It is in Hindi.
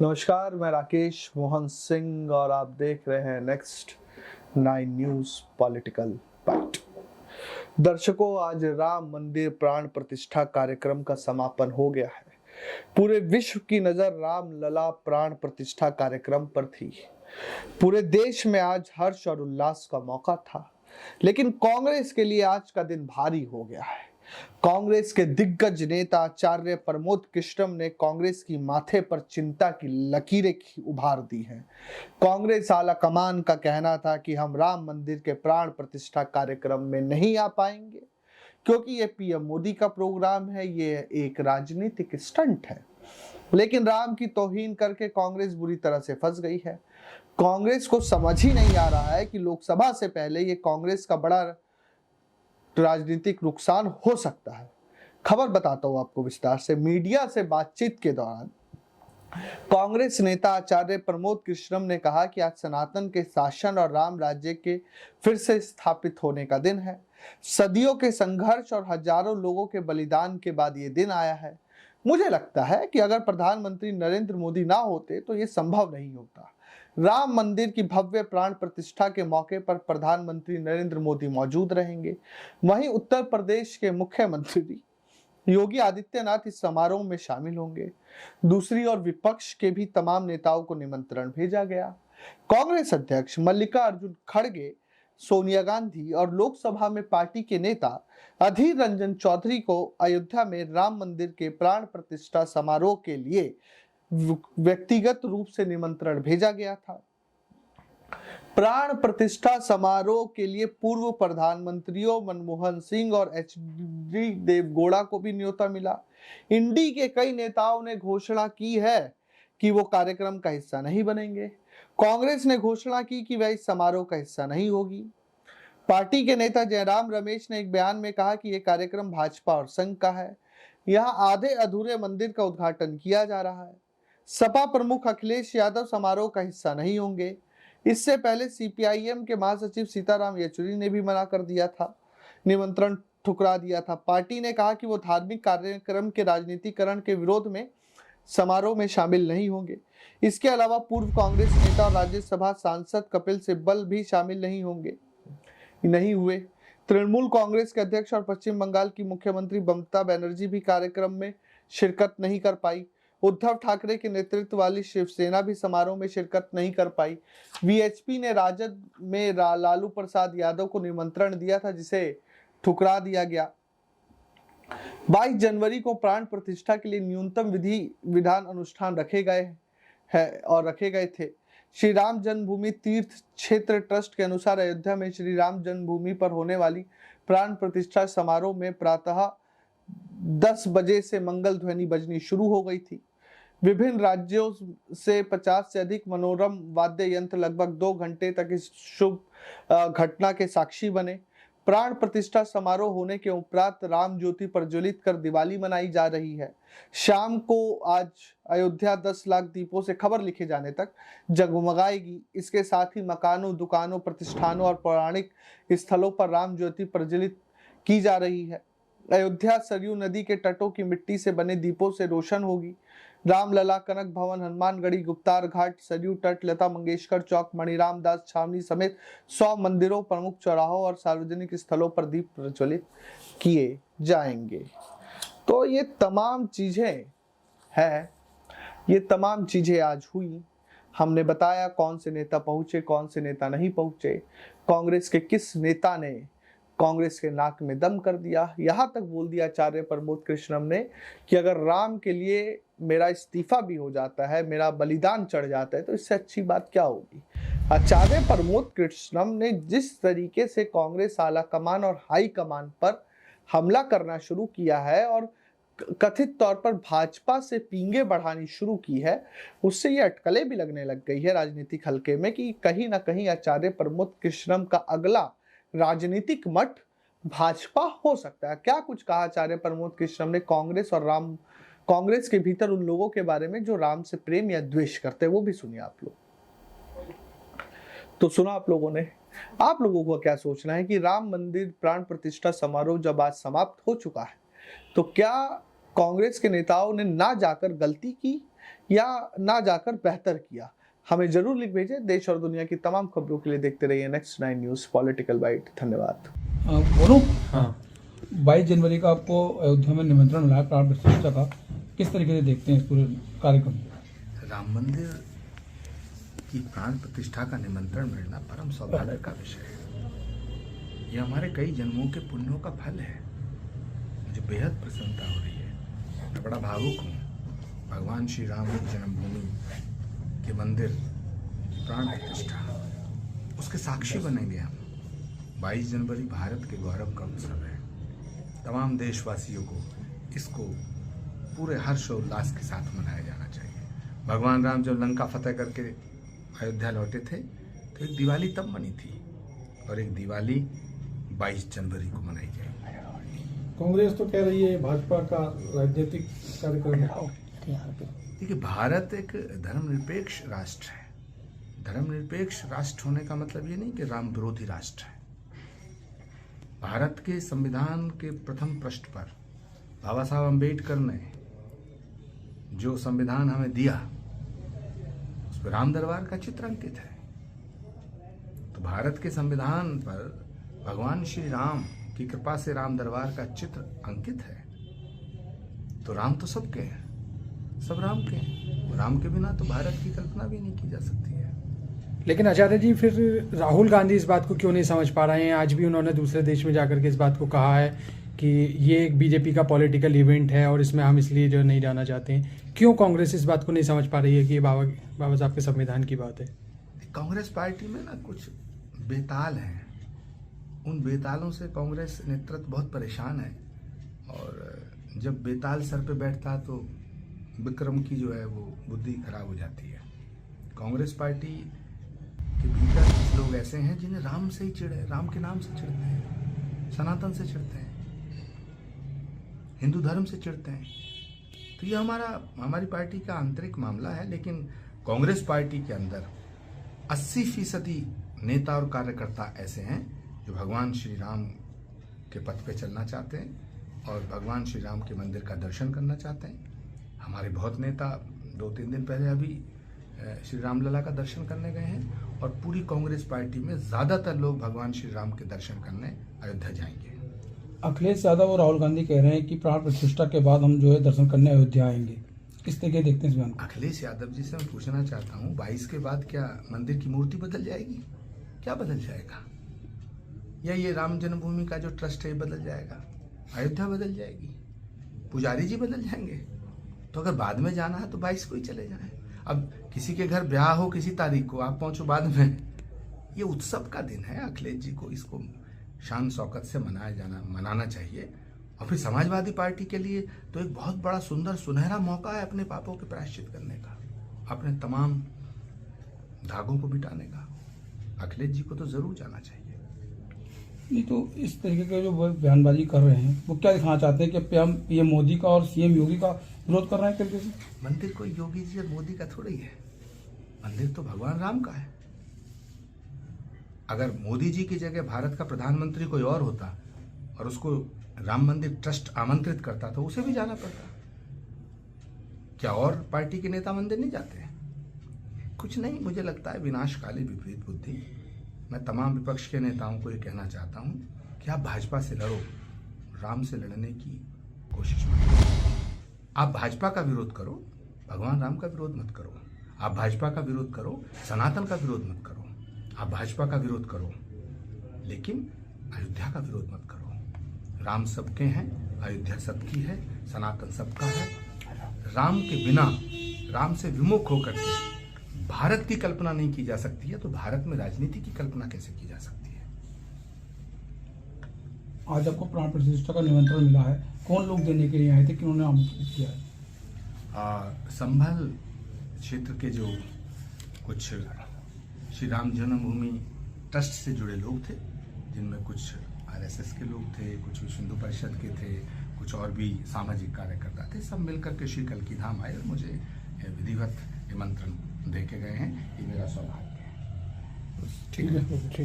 नमस्कार, मैं राकेश मोहन सिंह और आप देख रहे हैं नेक्स्ट 9 न्यूज पॉलिटिकल बाइट। दर्शकों, आज राम मंदिर प्राण प्रतिष्ठा कार्यक्रम का समापन हो गया है। पूरे विश्व की नजर राम लला प्राण प्रतिष्ठा कार्यक्रम पर थी। पूरे देश में आज हर्ष और उल्लास का मौका था, लेकिन कांग्रेस के लिए आज का दिन भारी हो गया है। कांग्रेस के दिग्गज नेता आचार्य प्रमोद कृष्णम ने कांग्रेस की माथे पर चिंता की लकीरें उभार दी हैं। कांग्रेस आला कमान का कहना था कि हम राम मंदिर के प्राण प्रतिष्ठा कार्यक्रम में नहीं आ पाएंगे क्योंकि ये पीएम मोदी का प्रोग्राम है, ये एक राजनीतिक स्टंट है। लेकिन राम की तौहीन करके कांग्रेस बुरी तरह से फंस गई है। कांग्रेस को समझ ही नहीं आ रहा है कि लोकसभा से पहले ये कांग्रेस का बड़ा राजनीतिक नुकसान हो सकता है। खबर बताता हूं आपको विस्तार से। मीडिया से बातचीत के दौरान कांग्रेस नेता आचार्य प्रमोद कृष्णम ने कहा कि आज सनातन के शासन और राम राज्य के फिर से स्थापित होने का दिन है। सदियों के संघर्ष और हजारों लोगों के बलिदान के बाद ये दिन आया है। मुझे लगता है कि अगर प्रधानमंत्री नरेंद्र मोदी ना होते तो ये संभव नहीं होता। राम मंदिर की भव्य प्राण प्रतिष्ठा के मौके पर प्रधानमंत्री नरेंद्र मोदी मौजूद रहेंगे। वहीं उत्तर प्रदेश के मुख्यमंत्री योगी आदित्यनाथ इस समारोह में शामिल होंगे। दूसरी ओर विपक्ष के भी तमाम नेताओं को निमंत्रण भेजा गया। कांग्रेस अध्यक्ष मल्लिकार्जुन खड़गे, सोनिया गांधी और लोकसभा में पार्टी के नेता अधीर रंजन चौधरी को अयोध्या में राम मंदिर के प्राण प्रतिष्ठा समारोह के लिए व्यक्तिगत रूप से निमंत्रण भेजा गया था। प्राण प्रतिष्ठा समारोह के लिए पूर्व प्रधानमंत्रियों मनमोहन सिंह और एचडी देवगौड़ा को भी न्योता मिला। इंडी के कई नेताओं ने घोषणा की है कि वो कार्यक्रम का हिस्सा नहीं बनेंगे। कांग्रेस ने घोषणा की कि वह इस समारोह का हिस्सा नहीं होगी। पार्टी के नेता जयराम रमेश ने एक बयान में कहा कि यह कार्यक्रम भाजपा और संघ का है। यहाँ आधे अधूरे मंदिर का उद्घाटन किया जा रहा है। सपा प्रमुख अखिलेश यादव समारोह का हिस्सा नहीं होंगे। इससे पहले सीपीआईएम के महासचिव सीताराम येचुरी ने भी मना कर दिया था, निमंत्रण ठुकरा दिया था। पार्टी ने कहा कि वो धार्मिक कार्यक्रम के राजनीतिकरण के विरोध में समारोह में शामिल नहीं होंगे। इसके अलावा पूर्व कांग्रेस नेता और राज्यसभा सांसद कपिल सिब्बल भी शामिल नहीं हुए। तृणमूल कांग्रेस के अध्यक्ष और पश्चिम बंगाल की मुख्यमंत्री ममता बनर्जी भी कार्यक्रम में शिरकत नहीं कर पाई। उद्धव ठाकरे के नेतृत्व वाली शिवसेना भी समारोह में शिरकत नहीं कर पाई। वीएचपी ने राजद में लालू प्रसाद यादव को निमंत्रण दिया था, जिसे ठुकरा दिया गया। 22 जनवरी को प्राण प्रतिष्ठा के लिए न्यूनतम विधान अनुष्ठान रखे गए थे। श्री राम जन्मभूमि तीर्थ क्षेत्र ट्रस्ट के अनुसार अयोध्या में श्री राम जन्मभूमि पर होने वाली प्राण प्रतिष्ठा समारोह में प्रातः 10 बजे से मंगल ध्वनि बजनी शुरू हो गई थी। विभिन्न राज्यों से 50 से अधिक मनोरम वाद्य यंत्र लगभग 2 घंटे तक इस शुभ घटना के साक्षी बने। प्राण प्रतिष्ठा समारोह होने के उपरांत राम ज्योति प्रज्वलित कर दिवाली मनाई जा रही है। शाम को आज अयोध्या 10 लाख दीपों से खबर लिखे जाने तक जगमगाएगी। इसके साथ ही मकानों, दुकानों, प्रतिष्ठानों और पौराणिक स्थलों पर राम ज्योति प्रज्वलित की जा रही है। अयोध्या सरयू नदी के तटों की मिट्टी से बने दीपों से रोशन होगी। रामलला, कनक भवन, हनुमानगढ़ी, गुप्तार घाट, सरयू तट, लता मंगेशकर चौक, मणिराम दास छावनी समेत 100 मंदिरों, प्रमुख चौराहों और सार्वजनिक स्थलों पर दीप प्रज्वलित किए जाएंगे। तो ये तमाम चीजें आज हुई। हमने बताया कौन से नेता पहुंचे, कौन से नेता नहीं पहुंचे। कांग्रेस के किस नेता ने कांग्रेस के नाक में दम कर दिया। यहां तक बोल दिया आचार्य प्रमोद कृष्णम ने कि अगर राम के लिए मेरा इस्तीफा भी हो जाता है, मेरा बलिदान चढ़ जाता है, तो इससे अच्छी बात क्या होगी। आचार्य प्रमोद कृष्णम ने जिस तरीके से कांग्रेस आला कमान और हाई कमान पर हमला करना शुरू किया है और कथित तौर पर भाजपा से पींगे बढ़ानी शुरू की है, उससे ये अटकलें भी लगने लग गई है राजनीतिक हलके में कि कहीं ना कहीं आचार्य प्रमोद कृष्णम का अगला राजनीतिक मठ भाजपा हो सकता है। क्या कुछ कहा आचार्य प्रमोद कृष्णम ने कांग्रेस के भीतर उन लोगों के बारे में जो राम से प्रेम या द्वेष करते हैं, वो भी सुनिए आप लोग। तो सुना आप लोगों ने। आप लोगों को क्या सोचना है कि राम मंदिर प्राण प्रतिष्ठा समारोह जब आज समाप्त हो चुका है, तो क्या कांग्रेस के नेताओं ने ना जाकर गलती की या ना जाकर बेहतर किया? हमें जरूर लिख भेजें। देश और दुनिया की तमाम खबरों के लिए देखते रहिए नेक्स्ट 9 न्यूज़ पॉलिटिकल बाइट। धन्यवाद। बोलो। हाँ, 22 जनवरी का आपको अयोध्या में निमंत्रण मिला है प्राण प्रतिष्ठा का, किस तरीके से देखते हैं इस पूरे कार्यक्रम? राम मंदिर की प्राण प्रतिष्ठा का निमंत्रण मिलना परम सौभाग्य का विषय है। यह हमारे कई जन्मों के पुण्यों का फल है। मुझे बेहद प्रसन्नता हो रही है। मैं बड़ा भावुक हूँ। भगवान श्री राम की जन्मभूमि के मंदिर की प्राण प्रतिष्ठा, उसके साक्षी बनेंगे हम। 22 जनवरी भारत के गौरव का उत्सव है। तमाम देशवासियों को इसको पूरे हर्ष और उल्लास के साथ मनाया जाना चाहिए। भगवान राम जब लंका फतेह करके अयोध्या लौटे थे तो एक दिवाली तब मनी थी, और एक दिवाली 22 जनवरी को मनाई जाएगी। कांग्रेस तो कह रही है भाजपा का राजनीतिक कार्यक्रम है। देखिए, भारत एक धर्मनिरपेक्ष राष्ट्र है। धर्मनिरपेक्ष राष्ट्र होने का मतलब ये नहीं कि राम विरोधी राष्ट्र है। भारत के संविधान के प्रथम पृष्ठ पर बाबा साहब अम्बेडकर ने जो संविधान हमें दिया, उस पर राम दरबार का चित्र अंकित है। तो भारत के संविधान पर भगवान श्री राम की कृपा से राम दरबार का चित्र अंकित है। तो राम तो सबके हैं, सब राम के हैं। राम के बिना तो भारत की कल्पना भी नहीं की जा सकती है। लेकिन आचार्य जी, फिर राहुल गांधी इस बात को क्यों नहीं समझ पा रहे हैं? आज भी उन्होंने दूसरे देश में जाकर के इस बात को कहा है कि ये एक बीजेपी का पॉलिटिकल इवेंट है और इसमें हम इसलिए जो नहीं जाना चाहते हैं। क्यों कांग्रेस इस बात को नहीं समझ पा रही है कि ये बाबा साहब के संविधान की बात है? कांग्रेस पार्टी में ना कुछ बेताल हैं। उन बेतालों से कांग्रेस नेतृत्व बहुत परेशान है, और जब बेताल सर पे बैठता है तो विक्रम की जो है वो बुद्धि खराब हो जाती है। कांग्रेस पार्टी के भीतर कुछ लोग ऐसे हैं जिन्हें राम से ही चिढ़ है, राम के नाम से चिढ़ते हैं, सनातन से चिढ़ते हैं, हिंदू धर्म से चिढ़ते हैं। तो ये हमारी पार्टी का आंतरिक मामला है। लेकिन कांग्रेस पार्टी के अंदर 80% नेता और कार्यकर्ता ऐसे हैं जो भगवान श्री राम के पथ पे चलना चाहते हैं और भगवान श्री राम के मंदिर का दर्शन करना चाहते हैं। हमारे बहुत नेता 2-3 दिन पहले अभी श्री राम लला का दर्शन करने गए हैं, और पूरी कांग्रेस पार्टी में ज़्यादातर लोग भगवान श्री राम के दर्शन करने अयोध्या जाएंगे। अखिलेश यादव और राहुल गांधी कह रहे हैं कि प्राण प्रतिष्ठा के बाद हम जो है दर्शन करने अयोध्या आएंगे। किस तरीके देखते हैं इस बयान को? अखिलेश यादव जी से मैं पूछना चाहता हूँ, 22 के बाद क्या मंदिर की मूर्ति बदल जाएगी? क्या बदल जाएगा? या ये राम जन्मभूमि का जो ट्रस्ट है बदल जाएगा? अयोध्या बदल जाएगी? पुजारी जी बदल जाएंगे? तो अगर बाद में जाना है तो 22 को ही चले जाएं। अब किसी के घर ब्याह हो किसी तारीख को, आप पहुंचो बाद में। ये उत्सव का दिन है। अखिलेश जी को इसको शान शौकत से मनाना चाहिए। और फिर समाजवादी पार्टी के लिए तो एक बहुत बड़ा सुंदर सुनहरा मौका है अपने पापों के प्रायश्चित करने का, अपने तमाम धागों को मिटाने का। अखिलेश जी को तो जरूर जाना चाहिए। नहीं तो इस तरीके के जो बयानबाजी कर रहे हैं वो क्या दिखाना चाहते हैं कि पीएम मोदी का और सीएम योगी का विरोध कर रहे हैं तरीके से? मंदिर कोई योगी जी और मोदी का थोड़ा ही है। मंदिर तो भगवान राम का है। अगर मोदी जी की जगह भारत का प्रधानमंत्री कोई और होता और उसको राम मंदिर ट्रस्ट आमंत्रित करता तो उसे भी जाना पड़ता। क्या और पार्टी के नेता मंदिर नहीं जाते हैं? कुछ नहीं, मुझे लगता है विनाशकाली विपरीत बुद्धि। मैं तमाम विपक्ष के नेताओं को ये कहना चाहता हूं कि आप भाजपा से लड़ो, राम से लड़ने की कोशिश मत करो। आप भाजपा का विरोध करो, भगवान राम का विरोध मत करो। आप भाजपा का विरोध करो, सनातन का विरोध मत करो। आप भाजपा का विरोध करो, लेकिन अयोध्या का विरोध मत करो। राम सबके हैं, अयोध्या सबकी है, सनातन सबका है। राम के बिना, राम से विमुख होकर के भारत की कल्पना नहीं की जा सकती है, तो भारत में राजनीति की कल्पना कैसे की जा सकती है? आज आपको प्राण प्रतिष्ठा का निमंत्रण मिला है, कौन लोग देने के लिए आए थे, किन्होंने आमंत्रित किया है? संभल क्षेत्र के जो कुछ श्री राम जन्मभूमि ट्रस्ट से जुड़े लोग थे, जिनमें कुछ आरएसएस के लोग थे, कुछ विश्व हिंदू परिषद के थे, कुछ और भी सामाजिक कार्यकर्ता थे। सब मिलकर के श्री कल्की धाम आए और मुझे विधिवत निमंत्रण दे के गए हैं। ये मेरा सौभाग्य है। ठीक है, ठीक।